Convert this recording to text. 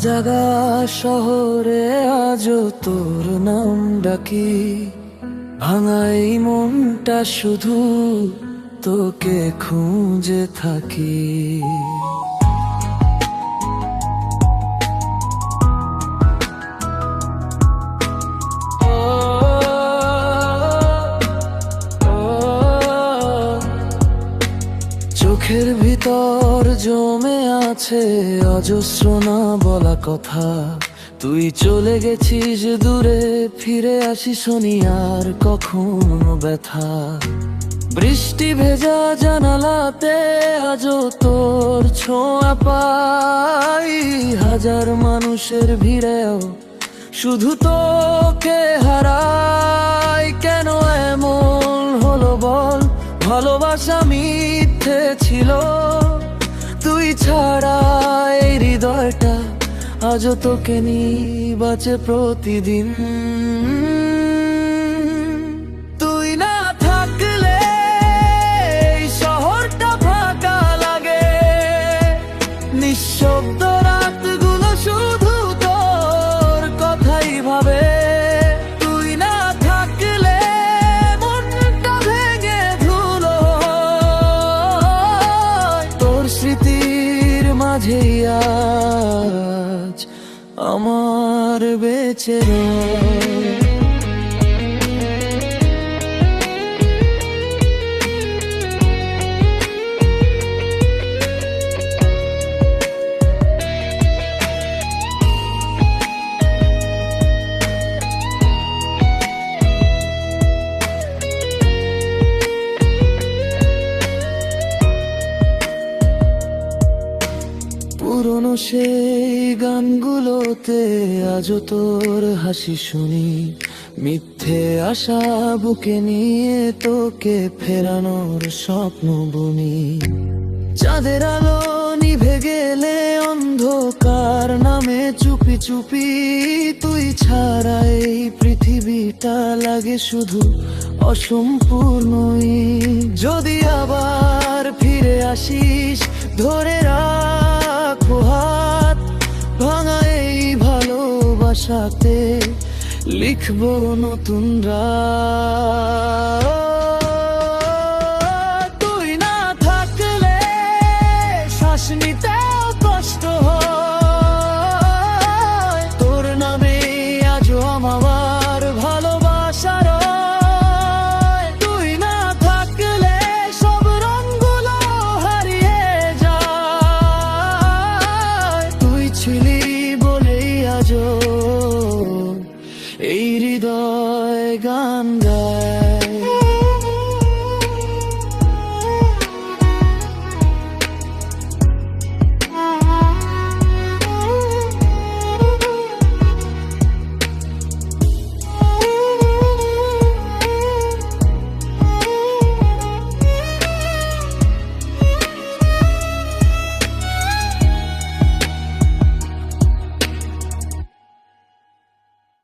জাগা শহরে আজও তোর নাম ডাকি, ভাঙাই মনটা শুধু তোকে খুঁজে থাকি। চোখের ভিতর জমে আছে অজস্র না বলা কথা, তুই চলে গেছিস দূরে, ফিরে আসিস নি আর কখনো ব্যথা। বৃষ্টি ভেজা জানালাতে আজও তোর ছোঁয়া পাই, হাজার মানুষের ভিড়েও শুধু তোকে হারাই। কেন এমন হলো বল, ভালোবাসা মিথ্যে ছিল, তুই ছাড়া এই হৃদয়টা আজও তোকে নিয়ে বাঁচে প্রতিদিন। তুই না থাকলে এই শহরটা ফাঁকা লাগে, নিঃশব্দ রাতগুলো শুধু তোর কথাই ভাবে। তুই না থাকলে মনটা ভেঙে ধুলো হয়, তোর স্মৃতির মাঝেই আজ আমার বেঁচে রয়। পুরনো সেই গানগুলোতে আজও তোর হাসি শুনি, মিথ্যে আশা বুকে নিয়ে তোকে ফেরানোর স্বপ্ন বুনি। চাঁদের আলো নিভে গেলে অন্ধকার নামে চুপি চুপি, তুই ছাড়া এই পৃথিবীটা লাগে শুধু অসম্পূর্ণই। যদি আবার ফিরে আসিস ধরে রাখো হাত, ভাঙা এই ভালোবাসাতে লিখবো নতুন রাত। তুই না থাকলে শ্বাস নিতেও কষ্ট হয়, তোর নামে আজও আমার ভালোবাসা রয়। তুই না থাকলে সব রঙগুলো হারিয়ে যায়, তুই ছিলি বলেই আজও এই হৃদয় গান গায়।